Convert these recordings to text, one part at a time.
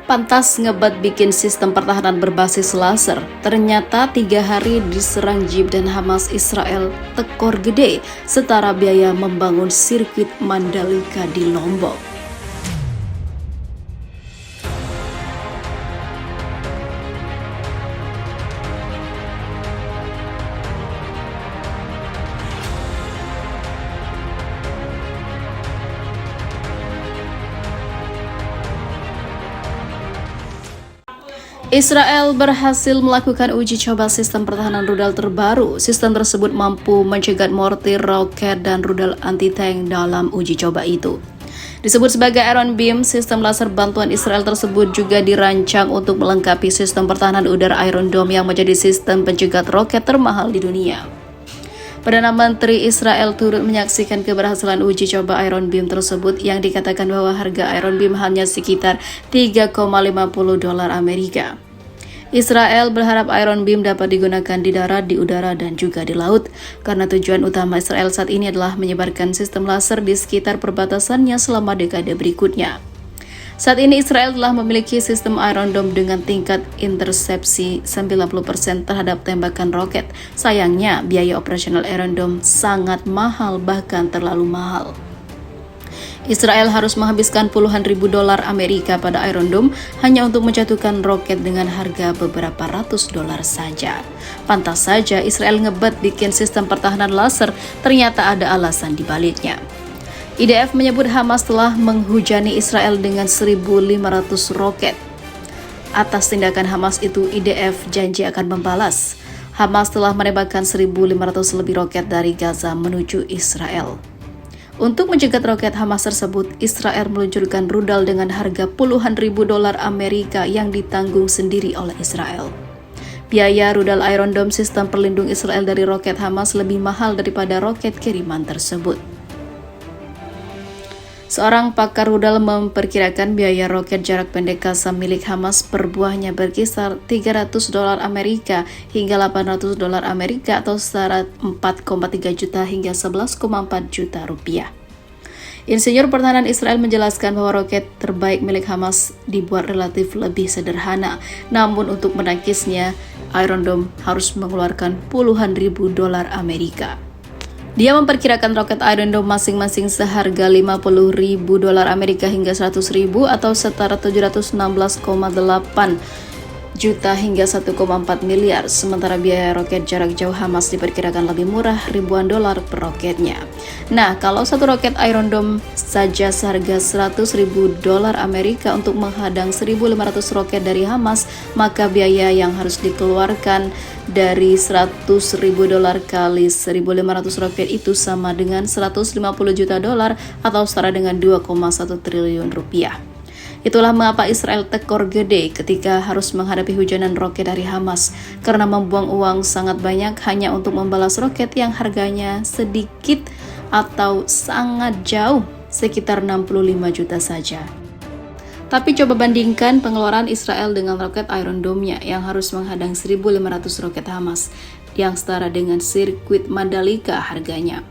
Pantas ngebat bikin sistem pertahanan berbasis laser. Ternyata 3 hari diserang Jeep dan Hamas Israel tekor gede setara biaya membangun sirkuit Mandalika di Lombok. Israel berhasil melakukan uji coba sistem pertahanan rudal terbaru. Sistem tersebut mampu mencegat mortir, roket, dan rudal anti-tank dalam uji coba itu. Disebut sebagai Iron Beam, sistem laser bantuan Israel tersebut juga dirancang untuk melengkapi sistem pertahanan udara Iron Dome yang menjadi sistem pencegat roket termahal di dunia. Perdana Menteri Israel turut menyaksikan keberhasilan uji coba Iron Beam tersebut yang dikatakan bahwa harga Iron Beam hanya sekitar $3,50 Amerika. Israel berharap Iron Beam dapat digunakan di darat, di udara, dan juga di laut, karena tujuan utama Israel saat ini adalah menyebarkan sistem laser di sekitar perbatasannya selama dekade berikutnya. Saat ini Israel telah memiliki sistem Iron Dome dengan tingkat intersepsi 90% terhadap tembakan roket. Sayangnya, biaya operasional Iron Dome sangat mahal, bahkan terlalu mahal. Israel harus menghabiskan puluhan ribu dolar Amerika pada Iron Dome hanya untuk menjatuhkan roket dengan harga beberapa ratus dolar saja. Pantas saja Israel ngebat bikin sistem pertahanan laser, ternyata ada alasan di baliknya. IDF menyebut Hamas telah menghujani Israel dengan 1.500 roket. Atas tindakan Hamas itu, IDF janji akan membalas. Hamas telah menembakkan 1.500 lebih roket dari Gaza menuju Israel. Untuk mencegat roket Hamas tersebut, Israel meluncurkan rudal dengan harga puluhan ribu dolar Amerika yang ditanggung sendiri oleh Israel. Biaya rudal Iron Dome sistem perlindung Israel dari roket Hamas lebih mahal daripada roket kiriman tersebut. Seorang pakar rudal memperkirakan biaya roket jarak pendek Qassam milik Hamas per buahnya berkisar $300 Amerika hingga $800 Amerika atau setara 4,3 juta hingga 11,4 juta rupiah. Insinyur pertahanan Israel menjelaskan bahwa roket terbaik milik Hamas dibuat relatif lebih sederhana, namun untuk menangkisnya, Iron Dome harus mengeluarkan puluhan ribu dolar Amerika. Dia memperkirakan roket Iron Dome masing-masing seharga 50 ribu dolar Amerika hingga 100 ribu atau setara 716,8 juta hingga 1,4 miliar. Sementara biaya roket jarak jauh Hamas diperkirakan lebih murah, ribuan dolar per roketnya. Nah, kalau satu roket Iron Dome saja seharga 100 ribu dolar Amerika untuk menghadang 1.500 roket dari Hamas, maka biaya yang harus dikeluarkan dari 100 ribu dolar kali 1.500 roket itu sama dengan 150 juta dolar atau setara dengan 2,1 triliun rupiah. Itulah mengapa Israel tekor gede ketika harus menghadapi hujanan roket dari Hamas, karena membuang uang sangat banyak hanya untuk membalas roket yang harganya sedikit atau sangat jauh, sekitar 65 juta saja. Tapi coba bandingkan pengeluaran Israel dengan roket Iron Dome-nya yang harus menghadang 1.500 roket Hamas, yang setara dengan sirkuit Mandalika harganya.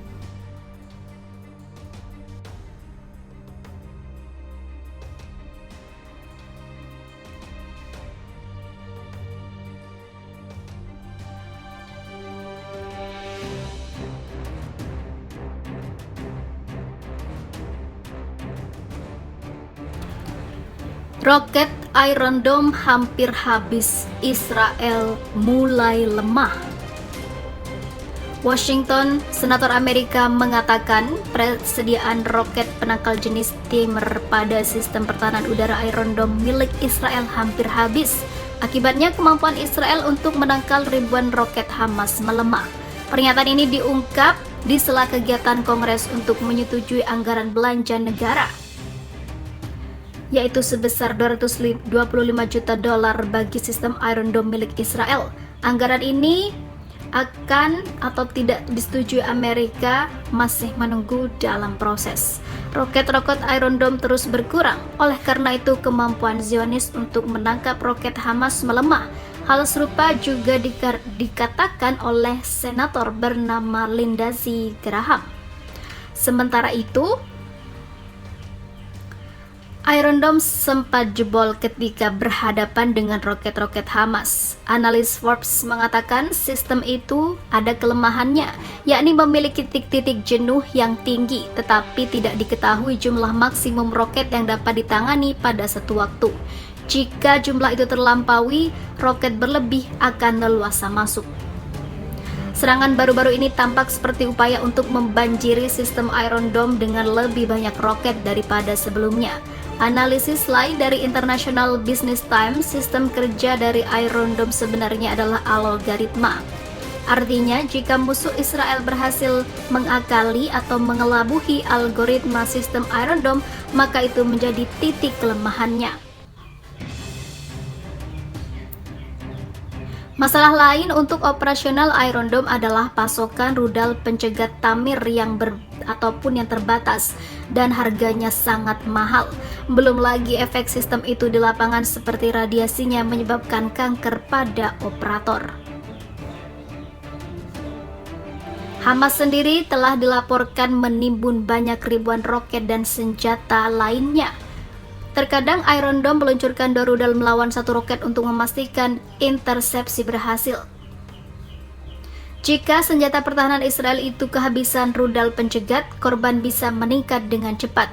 Roket Iron Dome hampir habis, Israel mulai lemah. Washington, Senator Amerika mengatakan persediaan roket penangkal jenis Timmer pada sistem pertahanan udara Iron Dome milik Israel hampir habis. Akibatnya kemampuan Israel untuk menangkal ribuan roket Hamas melemah. Pernyataan ini diungkap di sela kegiatan Kongres untuk menyetujui anggaran belanja negara, yaitu sebesar 225 juta dolar bagi sistem Iron Dome milik Israel. Anggaran ini akan atau tidak disetujui Amerika masih menunggu dalam proses. Roket-roket Iron Dome terus berkurang, oleh karena itu kemampuan Zionis untuk menangkap roket Hamas melemah. Hal serupa juga dikatakan oleh senator bernama Lindsey Graham. Sementara itu, Iron Dome sempat jebol ketika berhadapan dengan roket-roket Hamas. Analis Forbes mengatakan sistem itu ada kelemahannya, yakni memiliki titik-titik jenuh yang tinggi, tetapi tidak diketahui jumlah maksimum roket yang dapat ditangani pada satu waktu. Jika jumlah itu terlampaui, roket berlebih akan leluasa masuk. Serangan baru-baru ini tampak seperti upaya untuk membanjiri sistem Iron Dome dengan lebih banyak roket daripada sebelumnya. Analisis lain dari International Business Times, sistem kerja dari Iron Dome sebenarnya adalah algoritma. Artinya, jika musuh Israel berhasil mengakali atau mengelabuhi algoritma sistem Iron Dome, maka itu menjadi titik kelemahannya. Masalah lain untuk operasional Iron Dome adalah pasokan rudal pencegat Tamir yang terbatas dan harganya sangat mahal. Belum lagi efek sistem itu di lapangan seperti radiasinya menyebabkan kanker pada operator. Hamas sendiri telah dilaporkan menimbun banyak ribuan roket dan senjata lainnya. Terkadang Iron Dome meluncurkan 2 rudal melawan 1 roket untuk memastikan intersepsi berhasil. Jika senjata pertahanan Israel itu kehabisan rudal pencegat, korban bisa meningkat dengan cepat.